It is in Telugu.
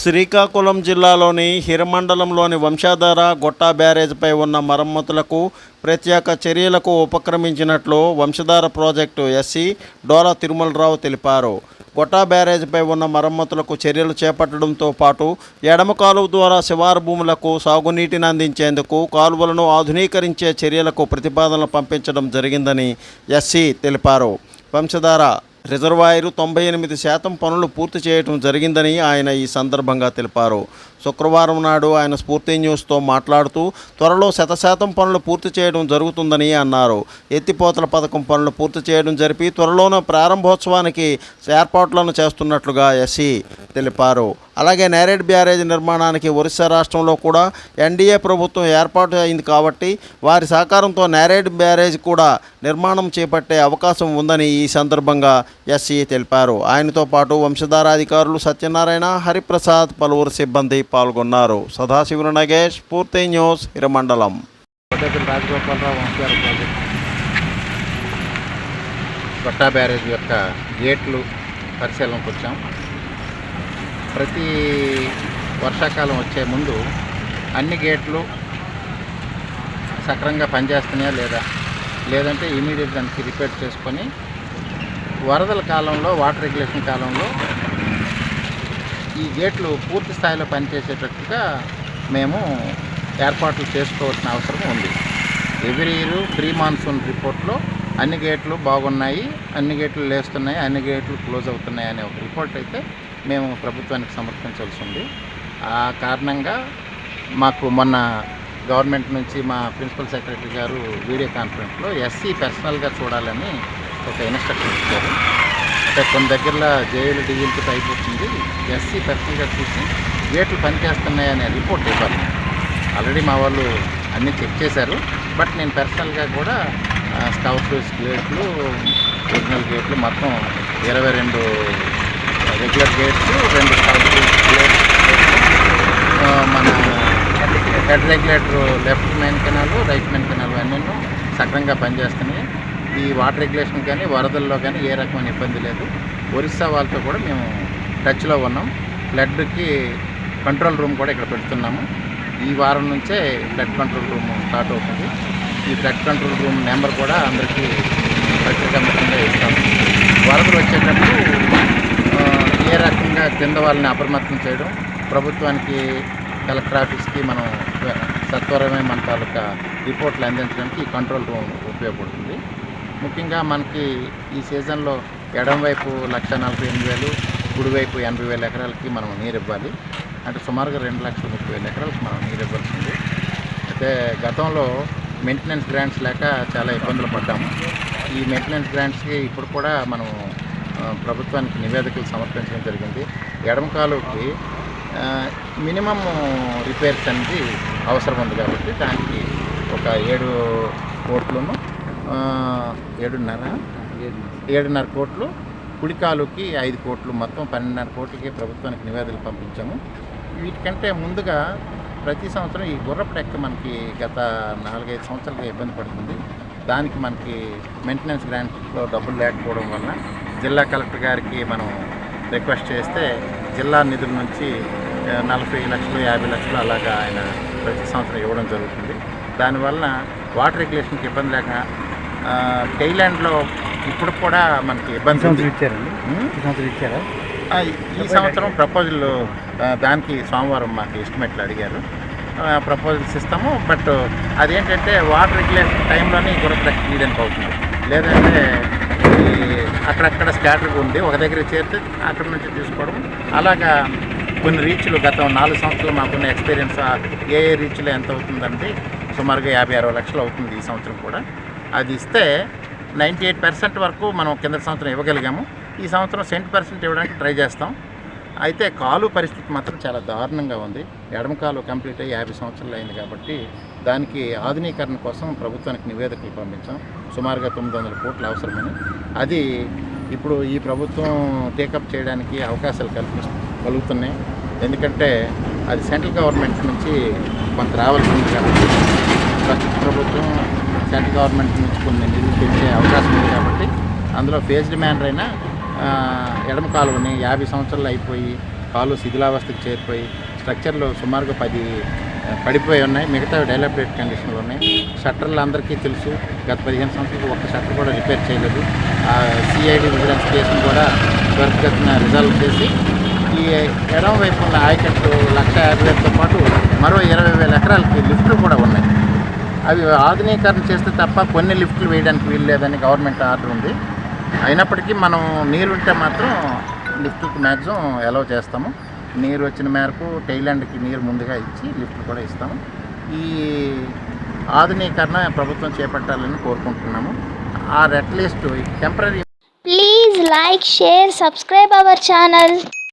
శ్రీకాకుళం జిల్లాలోని హిరమండలంలోని వంశధార గొట్టా బ్యారేజ్పై ఉన్న మరమ్మతులకు ప్రత్యేక చర్యలకు ఉపక్రమించినట్లు వంశధార ప్రాజెక్టు ఎస్సీ డోరా తిరుమలరావు తెలిపారు. గొట్టా బ్యారేజ్పై ఉన్న మరమ్మతులకు చర్యలు చేపట్టడంతో పాటు ఎడమ కాలువ ద్వారా శివారు భూములకు సాగునీటిని అందించేందుకు కాలువలను ఆధునీకరించే చర్యలకు ప్రతిపాదనలు పంపించడం జరిగిందని ఎస్సీ తెలిపారు. వంశధార రిజర్వాయరు 98% పనులు పూర్తి చేయడం జరిగిందని ఆయన ఈ సందర్భంగా తెలిపారు. శుక్రవారం నాడు ఆయన స్ఫూర్తి న్యూస్తో మాట్లాడుతూ త్వరలో 100% పనులు పూర్తి చేయడం జరుగుతుందని అన్నారు. ఎత్తిపోతల పథకం పనులు పూర్తి చేయడం జరిపి త్వరలోనే ప్రారంభోత్సవానికి ఏర్పాట్లను చేస్తున్నట్లుగా ఎస్సీ తెలిపారు. అలాగే నేరేడ్ బ్యారేజ్ నిర్మాణానికి ఒరిస్సా రాష్ట్రంలో కూడా ఎన్డీఏ ప్రభుత్వం ఏర్పాటు అయింది కాబట్టి వారి సహకారంతో నేరేడ్ బ్యారేజ్ కూడా నిర్మాణం చేపట్టే అవకాశం ఉందని ఈ సందర్భంగా ఎస్సీ తెలిపారు. ఆయనతో పాటు వంశధార అధికారులు సత్యనారాయణ, హరిప్రసాద్, పలువురు సిబ్బంది పాల్గొన్నారు. సదాశివ నగేష్, పూర్తి news, Hiramandalam. Rajagopala Rao Vamsadhara project Gotta barrage యొక్క గేట్లు పరిశీలనకు వచ్చాం. ప్రతి వర్షాకాలం వచ్చే ముందు అన్ని గేట్లు సక్రమంగా పనిచేస్తున్నాయా లేదంటే ఇమీడియట్ దానికి రిపేర్ చేసుకొని వరదల కాలంలో, వాటర్ రెగ్యులేషన్ కాలంలో ఈ గేట్లు పూర్తి స్థాయిలో పనిచేసేటట్టుగా మేము ఏర్పాట్లు చేసుకోవాల్సిన అవసరం ఉంది. ఎవ్రీ ఇయర్ ప్రీ మాన్సూన్ రిపోర్ట్లో అన్ని గేట్లు బాగున్నాయి, అన్ని గేట్లు లేస్తున్నాయి, అన్ని గేట్లు క్లోజ్ అవుతున్నాయి అనే ఒక రిపోర్ట్ అయితే మేము ప్రభుత్వానికి సమర్పించాల్సి ఉంది. ఆ కారణంగా మాకు మొన్న గవర్నమెంట్ నుంచి మా ప్రిన్సిపల్ సెక్రటరీ గారు వీడియో కాన్ఫరెన్స్లో ఎస్సీ పర్సనల్గా చూడాలని ఒక ఇన్స్ట్రక్షన్ ఇచ్చారు. అంటే కొన్ని దగ్గరలో జేఏలు డీజీలకి అయిపోతుంది, ఎస్సీ పర్సనల్గా చూసి గేట్లు పనిచేస్తున్నాయనే రిపోర్ట్ ఇవ్వాలి. ఆల్రెడీ మా వాళ్ళు అన్నీ చెక్ చేశారు. బట్ నేను పర్సనల్గా కూడా స్కౌట్ గేట్లు, ఒరిజినల్ గేట్లు మొత్తం 22 రెగ్యులర్ గేట్స్, 2 స్కౌట్ గేట్స్, మన head regulator left main canal, right main canal అన్నీ సక్రమంగా పనిచేస్తున్నాయి. ఈ వాటర్ రెగ్యులేషన్ కానీ వరదల్లో కానీ ఏ రకమైన ఇబ్బంది లేదు. ఒరిస్సా వాళ్ళతో కూడా మేము టచ్లో ఉన్నాం. ఫ్లడ్కి కంట్రోల్ రూమ్ కూడా ఇక్కడ పెడుతున్నాము. ఈ వారం నుంచే ఫ్లడ్ కంట్రోల్ రూమ్ స్టార్ట్ అవుతుంది. ఈ ఫ్లడ్ కంట్రోల్ రూమ్ నెంబర్ కూడా అందరికీ ప్రత్యేకంగా ఇస్తాము. వరదలు వచ్చేటప్పుడు ఏ రకంగా కింద వాళ్ళని అప్రమత్తం చేయడం, ప్రభుత్వానికి కలెక్టర్ ఆఫీస్కి మనం సత్వరమే మన తాలూకా రిపోర్ట్లు అందించడానికి ఈ కంట్రోల్ రూమ్ ఉపయోగపడుతుంది. ముఖ్యంగా మనకి ఈ సీజన్లో ఎడంవైపు 1,48,000, కుడివైపు 80,000 ఎకరాలకి మనం నీరు ఇవ్వాలి. అంటే సుమారుగా 2,30,000 ఎకరాలకు మనం నీరు ఇవ్వాల్సింది. అయితే గతంలో మెయింటెనెన్స్ గ్రాంట్స్ లేక చాలా ఇబ్బందులు పడ్డాము. ఈ మెయింటెనెన్స్ గ్రాంట్స్కి ఇప్పుడు కూడా మనం ప్రభుత్వానికి నివేదికలు సమర్పించడం జరిగింది. ఎడమ కాలువకి మినిమం రిపేర్స్ అనేది అవసరం ఉంది కాబట్టి దానికి ఒక 7 కోట్లను 7.5 కోట్లు, కుడి కాలువకి 5 కోట్లు, మొత్తం 12.5 కోట్లకి ప్రభుత్వానికి నివేదికలు పంపించాము. వీటికంటే ముందుగా ప్రతి సంవత్సరం ఈ గుర్రపు డెక్క మనకి గత 4-5 సంవత్సరాలుగా ఇబ్బంది పడుతుంది. దానికి మనకి మెయింటెనెన్స్ గ్రాంట్లో డబ్బులు లేకపోవడం వల్ల జిల్లా కలెక్టర్ గారికి మనం రిక్వెస్ట్ చేస్తే జిల్లా నిధుల నుంచి 40 లక్షలు, 50 లక్షలు అలాగా ఆయన ప్రతి సంవత్సరం ఇవ్వడం జరుగుతుంది. దానివల్ల వాటర్ రెగ్యులేషన్కి ఇబ్బంది లేక థైలాండ్లో ఇప్పుడు కూడా మనకి ఇబ్బంది ఇచ్చారా? ఈ సంవత్సరం ప్రపోజల్ దానికి సోమవారం మాకు ఎస్టిమేట్లు అడిగారు. ప్రపోజల్స్ ఇస్తాము. బట్ అదేంటంటే వాటర్ రెగ్యులేషన్ టైంలోనే గుర్రపు డెక్క తీయడానికి అవుతుంది. లేదంటే అక్కడక్కడ స్కాటర్గా ఉంది, ఒక దగ్గర చేరితే అక్కడ నుంచి తీసుకోవడం. అలాగా కొన్ని రీచ్లు గత 4 సంవత్సరాలు మాకున్న ఎక్స్పీరియన్స్ ఏ రీచ్లో ఎంత అవుతుందంటే సుమారుగా 50-60 లక్షలు అవుతుంది ఈ సంవత్సరం కూడా. అది ఇస్తే 98% వరకు మనం కింద సంవత్సరం ఇవ్వగలిగాము. ఈ సంవత్సరం 100% ఇవ్వడానికి ట్రై చేస్తాం. అయితే కాలువ పరిస్థితి మాత్రం చాలా దారుణంగా ఉంది. ఎడమ కాలువ కంప్లీట్ అయ్యి 50 సంవత్సరాలు అయింది కాబట్టి దానికి ఆధునీకరణ కోసం ప్రభుత్వానికి నివేదికలు పంపించాం. సుమారుగా 900 కోట్లు అవసరమని. అది ఇప్పుడు ఈ ప్రభుత్వం టేకప్ చేయడానికి అవకాశాలు కలుగుతున్నాయి. ఎందుకంటే అది సెంట్రల్ గవర్నమెంట్ నుంచి కొంత రావాల్సింది కాబట్టి ప్రస్తుత ప్రభుత్వం సెంట్రల్ గవర్నమెంట్ నుంచి కొన్ని నిధులు పెంచే అవకాశం ఉంది కాబట్టి అందులో ఫేజ్డ్ మ్యానర్ అయినా ఎడమ కాలువని 50 సంవత్సరాలు అయిపోయి కాలు శిథిలావస్థకు చేరిపోయి స్ట్రక్చర్లు సుమారుగా 10 పడిపోయి ఉన్నాయి. మిగతా డైలాబరేట్ కండిషన్లో ఉన్నాయి. షట్టర్లు అందరికీ తెలుసు. గత 15 సంవత్సరాలకు ఒక్క షట్టర్ కూడా రిపేర్ చేయలేదు. ఆ సిఐడి విజిలెన్స్ కేసును కూడా త్వరితగతిన రిజాల్వ్ చేసి ఈ ఎడమ వైపు ఉన్న ఆయకట్టు 1,50,000తో పాటు మరో 20,000 ఎకరాలకి లిఫ్ట్లు కూడా ఉన్నాయి. అవి ఆధునీకరణ చేస్తే తప్ప కొన్ని లిఫ్ట్లు వేయడానికి వీలు లేదని గవర్నమెంట్ ఆర్డర్ ఉంది. అయినప్పటికీ మనం నీరుంటే మాత్రం లిఫ్ట్కి మ్యాక్సిమం అలౌ చేస్తాము. నీరు వచ్చిన మేరకు టైలాండ్కి నీరు ముందుగా ఇచ్చి లిఫ్ట్లు కూడా ఇస్తాము. ఈ ఆధునీకరణ ప్రభుత్వం చేపట్టాలని కోరుకుంటున్నాము. Or at least temporary. Please like, share, subscribe our channel.